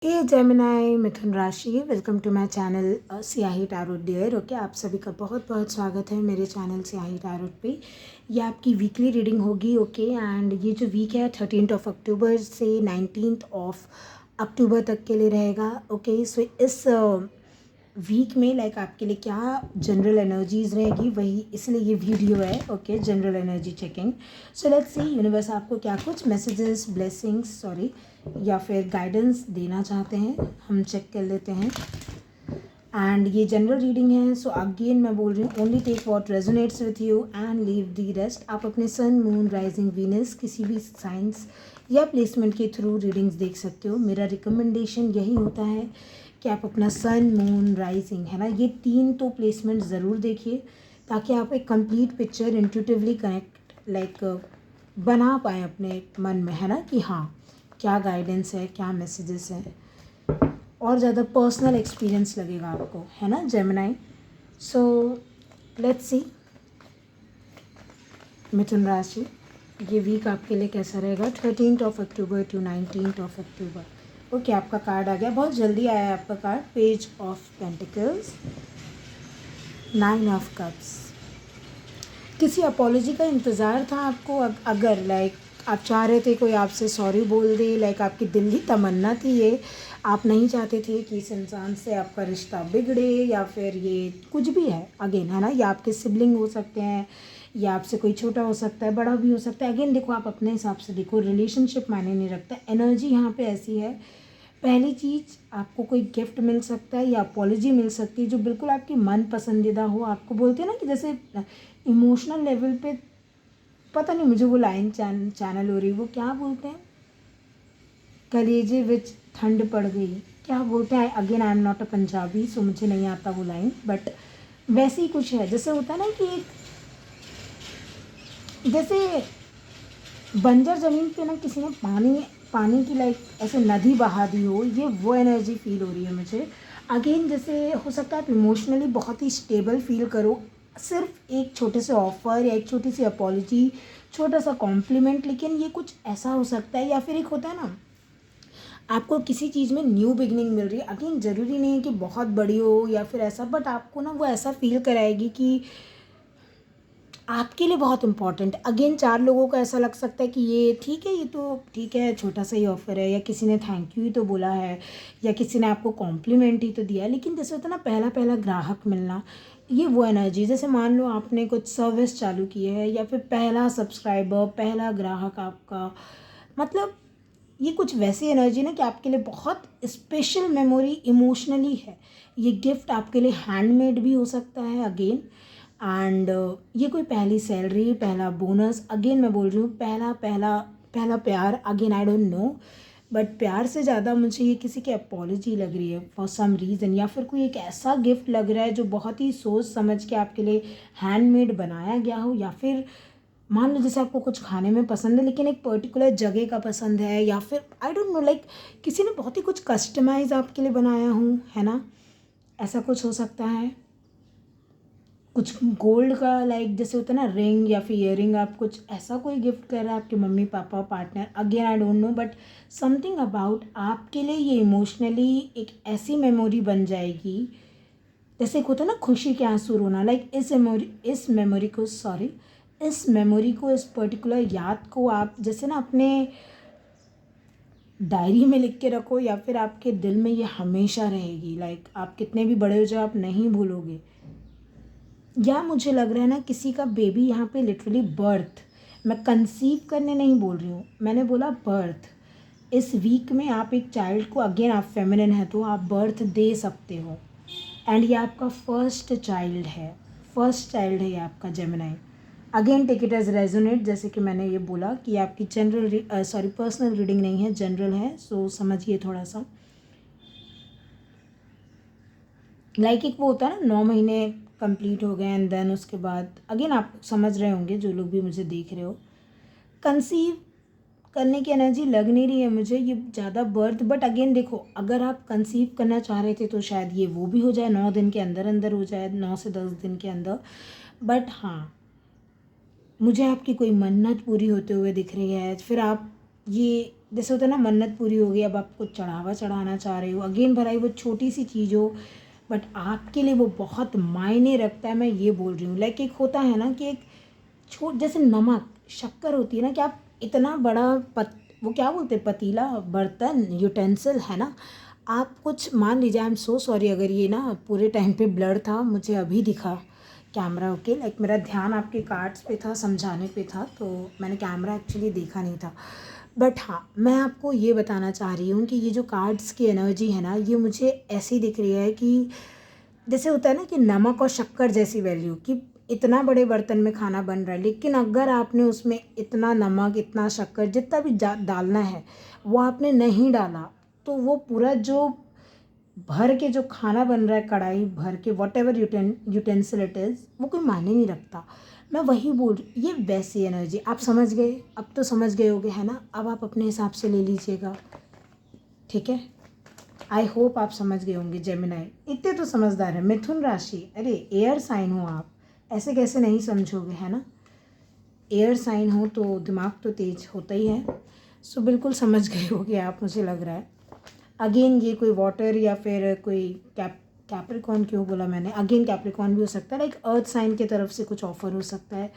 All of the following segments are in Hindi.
हे जेमिनाई मिथुन राशि, welcome to my channel Siyahi tarot dear. Okay, आप सभी का बहुत बहुत स्वागत है मेरे चैनल सियाही टैरोट पे। ये आपकी वीकली रीडिंग होगी। ओके, एंड ये जो वीक है 13 अक्टूबर से 19 अक्टूबर तक के लिए रहेगा। ओके, सो इस वीक में लाइक आपके लिए क्या जनरल एनर्जीज रहेगी, वही इसलिए ये वीडियो है। Okay, general energy checking. So let's see universe आपको क्या कुछ मैसेजेस, ब्लेसिंग्स या फिर गाइडेंस देना चाहते हैं, हम चेक कर लेते हैं। एंड ये जनरल रीडिंग है, सो अगेन मैं बोल रही हूँ only take what resonates with you and leave the rest. आप अपने सन, मून, राइजिंग, वीनस किसी भी साइंस या प्लेसमेंट के थ्रू रीडिंग्स देख सकते हो। मेरा रिकमेंडेशन यही होता है कि आप अपना सन, मून, राइजिंग है ना, ये 3 तो प्लेसमेंट ज़रूर देखिए, ताकि आप एक कंप्लीट पिक्चर इंट्यूटिवली कनेक्ट बना पाएँ अपने मन में, है ना, कि हाँ क्या गाइडेंस है, क्या मैसेजेस हैं, और ज़्यादा पर्सनल एक्सपीरियंस लगेगा आपको, है ना जेमिनाई। सो लेट्स सी मिथुन राशि, ये वीक आपके लिए कैसा रहेगा 13 अक्टूबर टू 19 अक्टूबर। ओके, आपका कार्ड आ गया, बहुत जल्दी आया है आपका card. Page of pentacles, 9 of cups. किसी अपॉलॉजी का इंतज़ार था आपको, अगर लाइक आप चाह रहे थे कोई आपसे सॉरी बोल दे, लाइक आपकी दिल की तमन्ना थी ये, आप नहीं चाहते थे कि इस इंसान से आपका रिश्ता बिगड़े, या फिर ये कुछ भी है अगेन, है ना, या आपके सिबलिंग हो सकते हैं, या आपसे कोई छोटा हो सकता है, बड़ा भी हो सकता है। अगेन देखो, आप अपने हिसाब से देखो, रिलेशनशिप मायने नहीं रखता, एनर्जी यहाँ पे ऐसी है। पहली चीज़, आपको कोई गिफ्ट मिल सकता है या अपॉलॉजी मिल सकती है जो बिल्कुल आपकी मन पसंदीदा हो। आपको बोलते हैं ना कि जैसे इमोशनल लेवल पे, पता नहीं मुझे वो लाइन चैनल हो रही, वो क्या बोलते हैं, कलेजे विच ठंड पड़ गई, क्या बोलते हैं, again I am not a Punjabi, so मुझे नहीं आता वो लाइन, बट वैसे ही कुछ है। जैसे होता है ना कि एक जैसे बंजर ज़मीन पे ना किसी ने पानी की लाइक ऐसे नदी बहा दी हो, ये वो एनर्जी फील हो रही है मुझे। अगेन जैसे हो सकता है आप इमोशनली बहुत ही स्टेबल फील करो, सिर्फ एक छोटे से ऑफ़र या एक छोटी सी अपॉलॉजी, छोटा सा कॉम्प्लीमेंट, लेकिन ये कुछ ऐसा हो सकता है। या फिर एक होता है ना, आपको किसी चीज़ में न्यू बिगनिंग मिल रही है। अगेन ज़रूरी नहीं है कि बहुत बड़ी हो या फिर ऐसा, बट आपको ना वो ऐसा फील कराएगी कि आपके लिए बहुत इम्पॉर्टेंट। अगेन 4 लोगों को ऐसा लग सकता है कि ये ठीक है, ये तो ठीक है, छोटा सा ही ऑफ़र है, या किसी ने थैंक यू ही तो बोला है, या किसी ने आपको कॉम्प्लीमेंट ही तो दिया है। लेकिन जैसे होता है ना, पहला पहला ग्राहक मिलना, ये वो एनर्जी। जैसे मान लो आपने कुछ सर्विस चालू की है, या फिर पहला सब्सक्राइबर, पहला ग्राहक आपका, मतलब ये कुछ वैसी एनर्जी ना कि आपके लिए बहुत स्पेशल मेमोरी इमोशनली है। ये गिफ्ट आपके लिए हैंडमेड भी हो सकता है अगेन, एंड ये कोई पहली सैलरी, पहला बोनस, अगेन मैं बोल रही हूँ पहला पहला पहला प्यार, again I don't know, but प्यार से ज़्यादा मुझे ये किसी की अपॉलॉजी लग रही है फॉर सम रीज़न, या फिर कोई एक ऐसा गिफ्ट लग रहा है जो बहुत ही सोच समझ के आपके लिए हैंडमेड बनाया गया हो। या फिर मान लो जैसे आपको कुछ खाने में पसंद है, लेकिन एक पर्टिकुलर जगह का पसंद है, या फिर आई डोंट नो लाइक किसी ने बहुत ही कुछ कस्टमाइज आपके लिए बनाया हो, है ना, ऐसा कुछ हो सकता है। कुछ गोल्ड का लाइक जैसे होता है ना, रिंग या फिर ईयरिंग, आप कुछ ऐसा कोई गिफ्ट कर रहा है आपके mummy papa, partner, again I don't know, but something about आपके लिए ये इमोशनली एक ऐसी मेमोरी बन जाएगी। जैसे एक होता है ना खुशी के आंसू रोना, लाइक इस मेमोरी को, इस पर्टिकुलर याद को आप जैसे ना अपने डायरी में लिख के रखो, या फिर आपके दिल में ये हमेशा रहेगी। लाइक आप कितने भी बड़े हो जाओ, आप नहीं भूलोगे। या मुझे लग रहा है ना किसी का बेबी यहाँ पे लिटरली बर्थ, मैं कंसीव करने नहीं बोल रही हूँ, मैंने बोला बर्थ। इस वीक में आप एक चाइल्ड को, अगेन आप फेमिनिन है तो आप बर्थ दे सकते हो, एंड ये आपका फर्स्ट चाइल्ड है ये आपका Gemini. Again take it as resonate, जैसे कि मैंने ये बोला कि आपकी पर्सनल रीडिंग नहीं है, जनरल है, सो समझिए थोड़ा सा। लाइक एक वो होता है ना, 9 महीने कंप्लीट हो गए एंड देन उसके बाद अगेन आप समझ रहे होंगे जो लोग भी मुझे देख रहे हो, कंसीव करने की एनर्जी लग नहीं रही है मुझे, ये ज़्यादा बर्थ। बट अगेन देखो, अगर आप कंसीव करना चाह रहे थे तो शायद ये वो भी हो जाए, 9 दिन के अंदर अंदर हो जाए, 9 से 10 दिन के अंदर। बट हाँ, मुझे आपकी कोई मन्नत पूरी होते हुए दिख रही है, फिर आप ये जैसे होता है ना मन्नत पूरी हो गई, अब आप कुछ चढ़ावा चढ़ाना चाह रहे हो, अगेन भलाई वो छोटी सी चीज़ हो बट आपके लिए वो बहुत मायने रखता है, मैं ये बोल रही हूँ। लाइक एक होता है ना कि एक जैसे नमक शक्कर होती है ना, कि आप इतना बड़ा वो क्या बोलते हैं, पतीला, बर्तन, यूटेंसिल है ना, आप कुछ मान लीजिए, आई एम सो सॉरी अगर ये ना पूरे टाइम पे ब्लर था, मुझे अभी दिखा कैमरा, ओके, लाइक मेरा ध्यान आपके कार्ड्स पे था, समझाने पे था, तो मैंने कैमरा एक्चुअली देखा नहीं था। बट हाँ, मैं आपको ये बताना चाह रही हूँ कि ये जो कार्ड्स की एनर्जी है ना, ये मुझे ऐसी दिख रही है कि जैसे होता है ना कि नमक और शक्कर जैसी वैल्यू, कि इतना बड़े बर्तन में खाना बन रहा है, लेकिन अगर आपने उसमें इतना नमक, इतना शक्कर, जितना भी डालना है वो आपने नहीं डाला, तो वो पूरा जो भर के जो खाना बन रहा है, कढ़ाई भर के, what ever utensil it is, वो कोई मायने नहीं रखता। मैं वही बोल रही, ये वैसी एनर्जी, आप समझ गए, अब तो समझ गए होगे है ना, अब आप अपने हिसाब से ले लीजिएगा, ठीक है। आई होप आप समझ गए होंगे। जेमिनाई इतने तो समझदार है। मिथुन राशि, अरे एयर साइन हो आप, ऐसे कैसे नहीं समझोगे, है ना। एयर साइन हो तो दिमाग तो तेज होता ही है, सो बिल्कुल समझ गए होगे आप, मुझे लग रहा है। अगेन ये कोई वाटर या फिर कोई कैप्रिकॉन क्यों बोला मैंने, अगेन कैप्रिकॉन भी हो सकता है, लाइक अर्थ साइन की तरफ से कुछ ऑफर हो सकता है,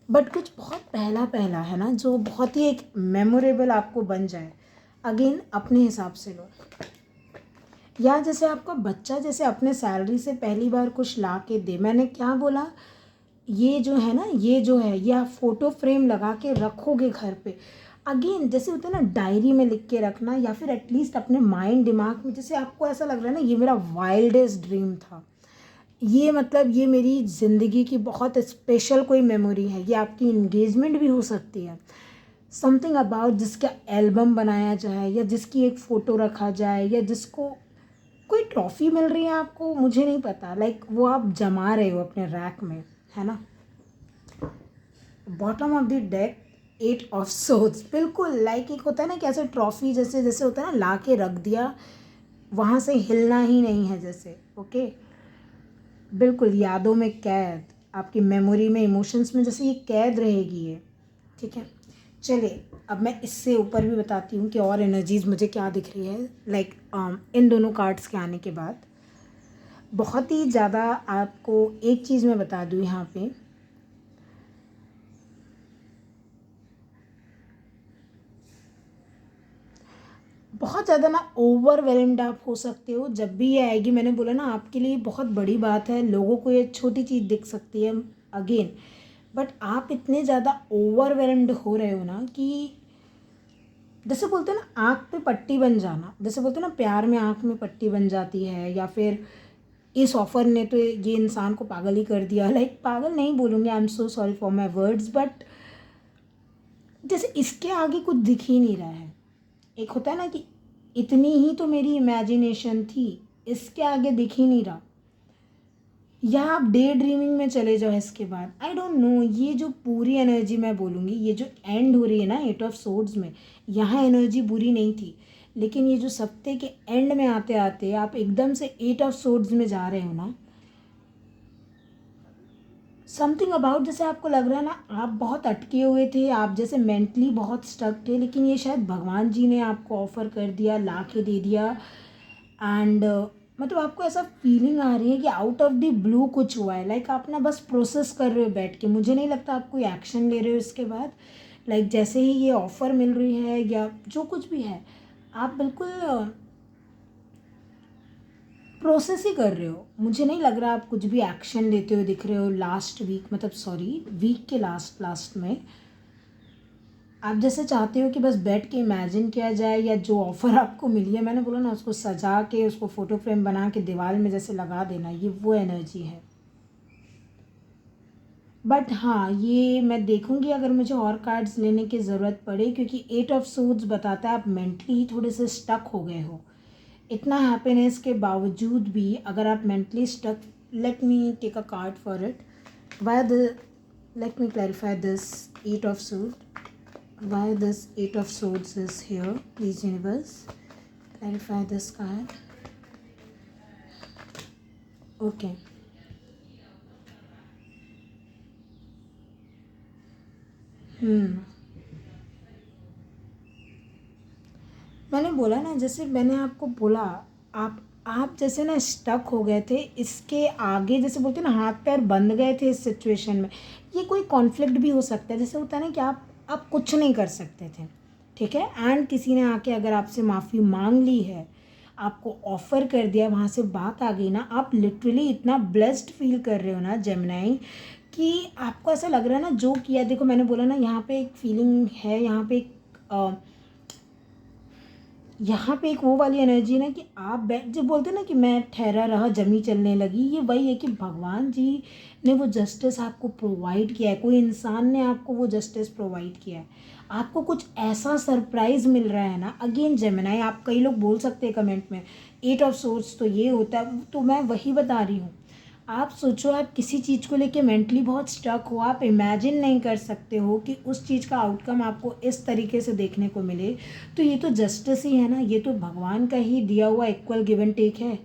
बट कुछ बहुत पहला पहला है ना, जो बहुत ही एक मेमोरेबल आपको बन जाए। अगेन अपने हिसाब से लो, या जैसे आपका बच्चा जैसे अपने सैलरी से पहली बार कुछ ला के दे, मैंने क्या बोला, ये जो है ना, ये जो है, ये आप फोटो फ्रेम लगा के रखोगे घर पे। अगेन जैसे होता है ना डायरी में लिख के रखना, या फिर एटलीस्ट अपने माइंड दिमाग में, जैसे आपको ऐसा लग रहा है ना ये मेरा वाइल्डेस्ट ड्रीम था, ये मतलब ये मेरी ज़िंदगी की बहुत स्पेशल कोई मेमोरी है, ये आपकी इंगेजमेंट भी हो सकती है, समथिंग अबाउट जिसका एल्बम बनाया जाए, या जिसकी एक फ़ोटो रखा जाए, या जिसको कोई ट्रॉफी मिल रही है आपको, मुझे नहीं पता, लाइक वो आप जमा रहे हो अपने रैक में, है ना। Bottom of the deck, 8 of swords, बिल्कुल लाइक एक होता है ना कैसे ट्रॉफी, जैसे जैसे होता है ना ला के रख दिया, वहाँ से हिलना ही नहीं है जैसे, ओके। बिल्कुल यादों में कैद, आपकी मेमोरी में, इमोशंस में, जैसे ये कैद रहेगी ये, ठीक है। चलिए अब मैं इससे ऊपर भी बताती हूँ कि और एनर्जीज मुझे क्या दिख रही है, लाइक इन दोनों कार्ड्स के आने के बाद बहुत ही ज़्यादा आपको एक चीज़ मैं बता दूँ यहाँ पे, बहुत ज़्यादा ना ओवरवेलम्ड आप हो सकते हो जब भी ये आएगी। मैंने बोला ना आपके लिए बहुत बड़ी बात है, लोगों को ये छोटी चीज़ दिख सकती है अगेन, बट आप इतने ज़्यादा ओवरवेलम्ड हो रहे हो ना कि जैसे बोलते हैं ना आँख पे पट्टी बन जाना, जैसे बोलते हैं ना प्यार में आँख में पट्टी बन जाती है, या फिर इस ऑफ़र ने तो ये इंसान को पागल ही कर दिया, लाइक पागल नहीं बोलूँगी, I am so sorry for my words, but जैसे इसके आगे कुछ दिख ही नहीं रहा है। एक होता है ना कि इतनी ही तो मेरी इमेजिनेशन थी, इसके आगे दिख ही नहीं रहा, या आप डे ड्रीमिंग में चले जाओ इसके बाद, आई डोंट नो। ये जो पूरी एनर्जी मैं बोलूँगी, ये जो एंड हो रही है ना 8 ऑफ सोर्ड्स में, यहाँ एनर्जी बुरी नहीं थी, लेकिन ये जो सप्ते के एंड में आते आते आप एकदम से 8 ऑफ सोर्ड्स में जा रहे हो ना, समथिंग अबाउट जैसे आपको लग रहा है ना आप बहुत अटके हुए थे, आप जैसे मेंटली बहुत स्टक थे, लेकिन ये शायद भगवान जी ने आपको ऑफ़र कर दिया, ला के दे दिया, एंड मतलब आपको ऐसा फीलिंग आ रही है कि आउट ऑफ द ब्लू कुछ हुआ है, लाइक आप ना बस प्रोसेस कर रहे हो बैठ के, मुझे नहीं लगता आप कोई एक्शन ले रहे हो इसके बाद, लाइक जैसे ही ये ऑफ़र मिल रही है या जो कुछ भी है, आप बिल्कुल प्रोसेस ही कर रहे हो, मुझे नहीं लग रहा आप कुछ भी एक्शन लेते हुए दिख रहे हो लास्ट वीक, मतलब सॉरी वीक के लास्ट लास्ट में। आप जैसे चाहते हो कि बस बैठ के इमेजिन किया जाए, या जो ऑफ़र आपको मिली है, मैंने बोला ना उसको सजा के, उसको फ़ोटो फ्रेम बना के दीवार में जैसे लगा देना, ये वो एनर्जी है। बट हाँ, ये मैं देखूँगी अगर मुझे और कार्ड्स लेने की ज़रूरत पड़े, क्योंकि 8 ऑफ सोर्ड्स बताता है आप मेंटली थोड़े से स्टक हो गए हो, इतना हैप्पीनेस के बावजूद भी अगर आप mentally stuck, let me take a card for it, why the let me clarify this 8 of sword, why this 8 of swords is here, please universe clarify this card. Okay, hmm, मैंने बोला ना, जैसे मैंने आपको बोला, आप जैसे ना स्टक हो गए थे, इसके आगे जैसे बोलते हैं ना हाथ पैर बंध गए थे इस सिचुएशन में। ये कोई कॉन्फ्लिक्ट भी हो सकता है, जैसे होता है ना कि आप कुछ नहीं कर सकते थे, ठीक है, एंड किसी ने आके अगर आपसे माफ़ी मांग ली है, आपको ऑफ़र कर दिया, वहाँ से बात आ गई ना, आप लिटरली इतना ब्लेस्ड फील कर रहे हो ना जेमिनाई, कि आपको ऐसा लग रहा है ना जो किया। देखो मैंने बोला ना, यहाँ पे एक फीलिंग है, यहाँ पे एक वो वाली एनर्जी है ना कि आप बैठ, जो बोलते हैं ना कि मैं ठहरा रहा जमी चलने लगी, ये वही है कि भगवान जी ने वो जस्टिस आपको प्रोवाइड किया है, कोई इंसान ने आपको वो जस्टिस प्रोवाइड किया है, आपको कुछ ऐसा सरप्राइज़ मिल रहा है ना। अगेन जेमिनाई, आप कई लोग बोल सकते हैं कमेंट में 8 ऑफ सोर्स तो ये होता है, तो मैं वही बता रही हूँ। आप सोचो, आप किसी चीज़ को लेके मेंटली बहुत स्टक हो, आप इमेजिन नहीं कर सकते हो कि उस चीज़ का आउटकम आपको इस तरीके से देखने को मिले, तो ये तो जस्टिस ही है ना, ये तो भगवान का ही दिया हुआ इक्वल गिव एंड टेक है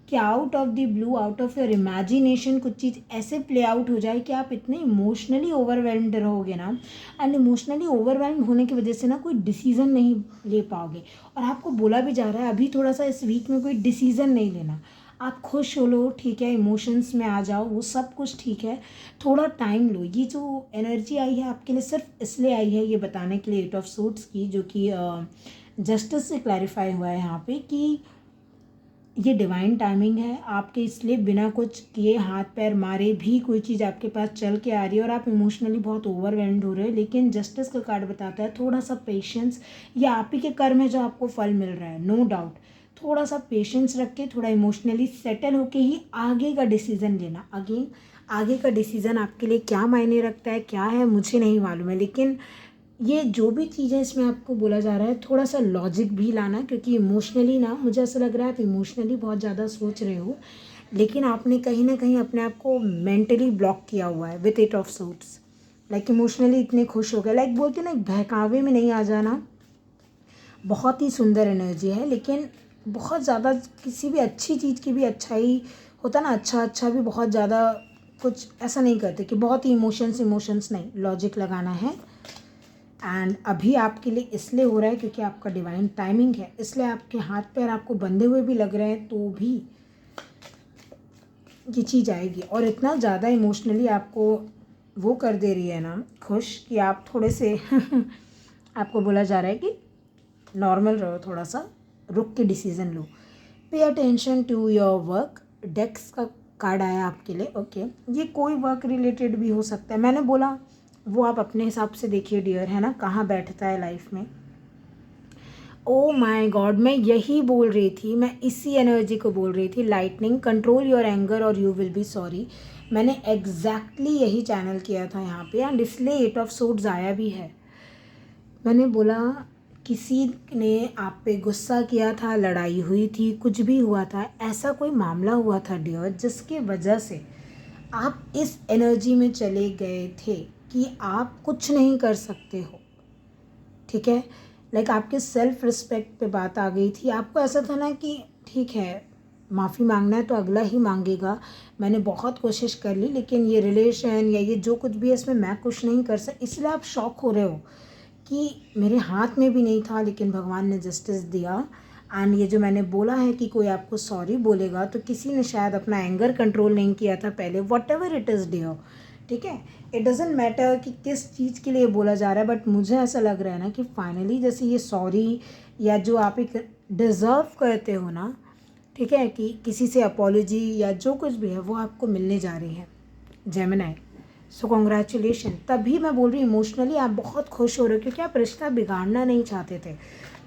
कि out of the blue, out of your imagination कुछ चीज़ ऐसे प्ले आउट हो जाए कि आप इतने इमोशनली ओवरवेल्म्ड रहोगे ना, एंड इमोशनली ओवरवेल्म्ड होने की वजह से ना कोई डिसीज़न नहीं ले पाओगे। और आपको बोला भी जा रहा है अभी थोड़ा सा इस वीक में कोई डिसीज़न नहीं लेना, आप खुश हो लो, ठीक है, इमोशंस में आ जाओ, वो सब कुछ ठीक है, थोड़ा टाइम लो। ये जो एनर्जी आई है आपके लिए सिर्फ इसलिए आई है ये बताने के लिए 8 ऑफ सूट्स की, जो कि जस्टिस से क्लैरिफाई हुआ है यहाँ पे कि ये डिवाइन टाइमिंग है आपके, इसलिए बिना कुछ किए हाथ पैर मारे भी कोई चीज़ आपके पास चल के आ रही है और आप इमोशनली बहुत ओवरवेल्म्ड हो रहे हो। लेकिन जस्टिस का कार्ड बताता है थोड़ा सा पेशेंस, ये आप ही के कर्म है जो आपको फल मिल रहा है, नो डाउट। थोड़ा सा पेशेंस रख के, थोड़ा इमोशनली सेटल होके ही आगे का डिसीज़न लेना। अगेन, आगे का डिसीज़न आपके लिए क्या मायने रखता है, क्या है, मुझे नहीं मालूम है, लेकिन ये जो भी चीज़ें इसमें आपको बोला जा रहा है, थोड़ा सा लॉजिक भी लाना, क्योंकि इमोशनली ना मुझे ऐसा लग रहा है आप इमोशनली बहुत ज़्यादा सोच रहे हो, लेकिन आपने कहीं ना कहीं अपने आप को मेंटली ब्लॉक किया हुआ है with 8 of suits. Like emotionally इतने खुश हो गए, लाइक बोलते ना बहकावे में नहीं आ जाना, बहुत ही सुंदर एनर्जी है, लेकिन बहुत ज़्यादा किसी भी अच्छी चीज़ की भी अच्छाई होता ना, अच्छा भी बहुत ज़्यादा कुछ ऐसा नहीं करते कि बहुत ही इमोशंस नहीं, लॉजिक लगाना है। एंड अभी आपके लिए इसलिए हो रहा है क्योंकि आपका डिवाइन टाइमिंग है, इसलिए आपके हाथ पैर आपको बंधे हुए भी लग रहे हैं, तो भी ये चीज़ आएगी। और इतना ज़्यादा इमोशनली आपको वो कर दे रही है ना खुश, कि आप थोड़े से आपको बोला जा रहा है कि नॉर्मल रहो, थोड़ा सा रुक के डिसीज़न लो, pay attention to your work. डेक्स का कार्ड आया आपके लिए, ओके, ये कोई वर्क रिलेटेड भी हो सकता है, मैंने बोला वो आप अपने हिसाब से देखिए डियर, है ना, कहाँ बैठता है लाइफ में। ओ माय गॉड, मैं यही बोल रही थी, मैं इसी एनर्जी को बोल रही थी, लाइटनिंग, कंट्रोल योर एंगर और यू विल बी सॉरी। मैंने एग्जैक्टली यही चैनल किया था यहाँ पे, एंड इसलिए 8 ऑफ सूट्स आया भी है। मैंने बोला किसी ने आप पे गुस्सा किया था, लड़ाई हुई थी, कुछ भी हुआ था, ऐसा कोई मामला हुआ था डियर, जिसके वजह से आप इस एनर्जी में चले गए थे कि आप कुछ नहीं कर सकते हो, ठीक है, लाइक आपके सेल्फ रिस्पेक्ट पे बात आ गई थी। आपको ऐसा था ना कि ठीक है, माफ़ी मांगना है तो अगला ही मांगेगा, मैंने बहुत कोशिश कर ली, लेकिन ये रिलेशन या ये जो कुछ भी है इसमें मैं कुछ नहीं कर सकती, इसलिए आप शॉक हो रहे हो कि मेरे हाथ में भी नहीं था, लेकिन भगवान ने जस्टिस दिया। एंड ये जो मैंने बोला है कि कोई आपको सॉरी बोलेगा, तो किसी ने शायद अपना एंगर कंट्रोल नहीं किया था पहले, whatever it is dear, ठीक है, इट डजेंट मैटर कि किस चीज़ के लिए बोला जा रहा है, बट मुझे ऐसा लग रहा है ना कि फाइनली जैसे ये सॉरी या जो आप एक डिज़र्व करते हो ना, ठीक है, कि किसी से अपॉलॉजी या जो कुछ भी है वो आपको मिलने जा रही है जेमिनाई। So congratulation. तभी मैं बोल रही हूँ इमोशनली आप बहुत खुश हो रहे हो, क्योंकि आप रिश्ता बिगाड़ना नहीं चाहते थे,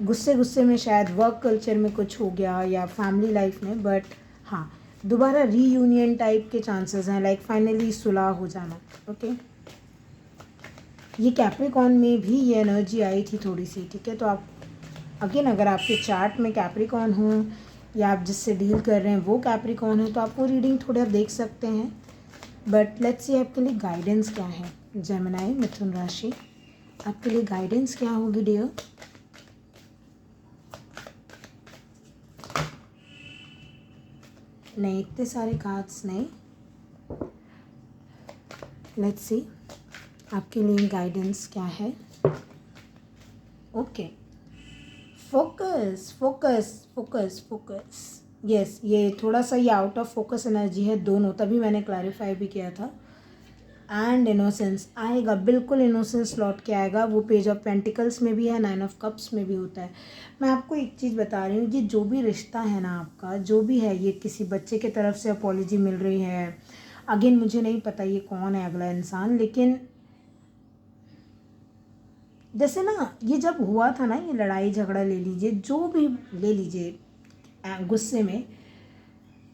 गुस्से में शायद वर्क कल्चर में कुछ हो गया या फैमिली लाइफ में, बट हाँ, दोबारा रीयूनियन टाइप के चांसेस हैं, लाइक फाइनली सुलह हो जाना, ओके। ये कैप्रिकॉन में भी ये एनर्जी आई थी थोड़ी सी, ठीक है, तो आप अगेन अगर आपके चार्ट में कैप्रिकॉन हो या आप जिससे डील कर रहे हैं वो कैप्रिकॉन है, तो आप वो रीडिंग थोड़ा देख सकते हैं। बट लेट्स सी आपके लिए गाइडेंस क्या है जेमिनाई, मिथुन राशि, आपके लिए गाइडेंस क्या होगी डियर। नहीं, इतने सारे कार्ड्स नहीं, लेट्स सी आपके लिए गाइडेंस क्या है। Okay, focus focus focus focus. Yes, ये थोड़ा सा ये आउट ऑफ फोकस एनर्जी है दोनों, तभी मैंने क्लैरिफाई भी किया था। एंड इनोसेंस आएगा, बिल्कुल इनोसेंस लौट के आएगा। वो पेज ऑफ पेंटिकल्स में भी है, 9 ऑफ कप्स में भी होता है। मैं आपको एक चीज़ बता रही हूँ, ये जो भी रिश्ता है ना आपका, जो भी है, ये किसी बच्चे की तरफ से अपॉलॉजी मिल रही है। अगेन मुझे नहीं पता ये कौन है अगला इंसान, लेकिन जैसे ना ये जब हुआ था ना, ये लड़ाई झगड़ा ले लीजिए, जो भी ले लीजिए, गुस्से में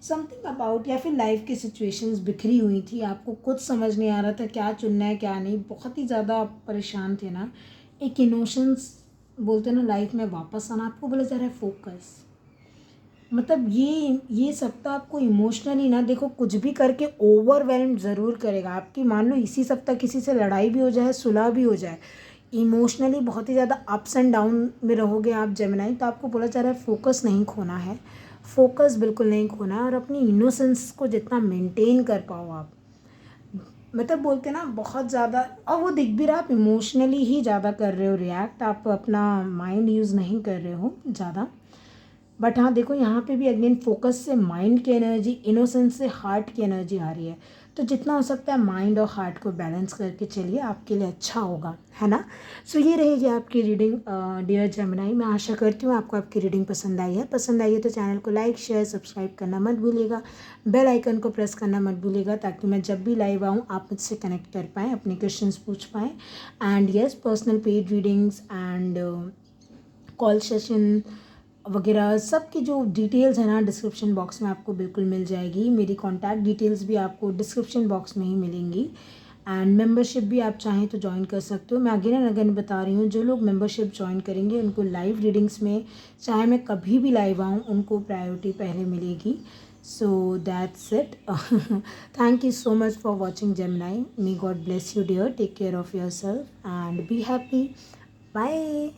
समथिंग अबाउट, या फिर लाइफ की सिचुएशंस बिखरी हुई थी, आपको कुछ समझ नहीं आ रहा था क्या चुनना है क्या नहीं, बहुत ही ज़्यादा आप परेशान थे ना। एक इमोशंस बोलते हैं ना लाइफ में वापस आना, आपको बोला जा रहा है फोकस। मतलब ये सप्ताह आपको इमोशनली ना, देखो कुछ भी करके ओवरवेल्म ज़रूर करेगा आपकी। मान लो इसी सप्ताह किसी से लड़ाई भी हो जाए, सुलह भी हो जाए, इमोशनली बहुत ही ज़्यादा अप्स एंड डाउन में रहोगे आप जेमिनाई। तो आपको बोला जा रहा है फोकस नहीं खोना है, फोकस बिल्कुल नहीं खोना है, और अपनी इनोसेंस को जितना मेंटेन कर पाओ आप, मतलब बोलते हैं ना बहुत ज़्यादा, और वो दिख भी रहा, आप इमोशनली ही ज़्यादा कर रहे हो रिएक्ट, आप अपना माइंड यूज़ नहीं कर रहे हो ज़्यादा। बट हाँ देखो, यहाँ पे भी अगेन फोकस से माइंड की एनर्जी, इनोसेंस से हार्ट की एनर्जी आ रही है। तो जितना हो सकता है माइंड और हार्ट को बैलेंस करके चलिए, आपके लिए अच्छा होगा, है ना। सो ये रहेगी आपकी रीडिंग डियर जेमिनाई। मैं आशा करती हूँ आपको आपकी रीडिंग पसंद आई है। पसंद आई है तो चैनल को लाइक शेयर सब्सक्राइब करना मत भूलिएगा, बेल आइकन को प्रेस करना मत भूलिएगा, ताकि मैं जब भी लाइव आऊँ आप मुझसे कनेक्ट कर पाएँ, अपने क्वेश्चंस पूछ पाएँ। And yes, personal paid readings and call session वगैरह सब की जो डिटेल्स है ना, डिस्क्रिप्शन बॉक्स में आपको बिल्कुल मिल जाएगी। मेरी कॉन्टैक्ट डिटेल्स भी आपको डिस्क्रिप्शन बॉक्स में ही मिलेंगी। एंड मेंबरशिप भी आप चाहें तो ज्वाइन कर सकते हो। मैं अगेन एंड अगेन बता रही हूँ, जो लोग मेंबरशिप ज्वाइन करेंगे उनको लाइव रीडिंग्स में, चाहे मैं कभी भी लाइव आऊँ, उनको प्रायोरिटी पहले मिलेगी। So that's it. Thank you so much for watching Gemini. May God bless you dear, take care of yourself and be happy. Bye.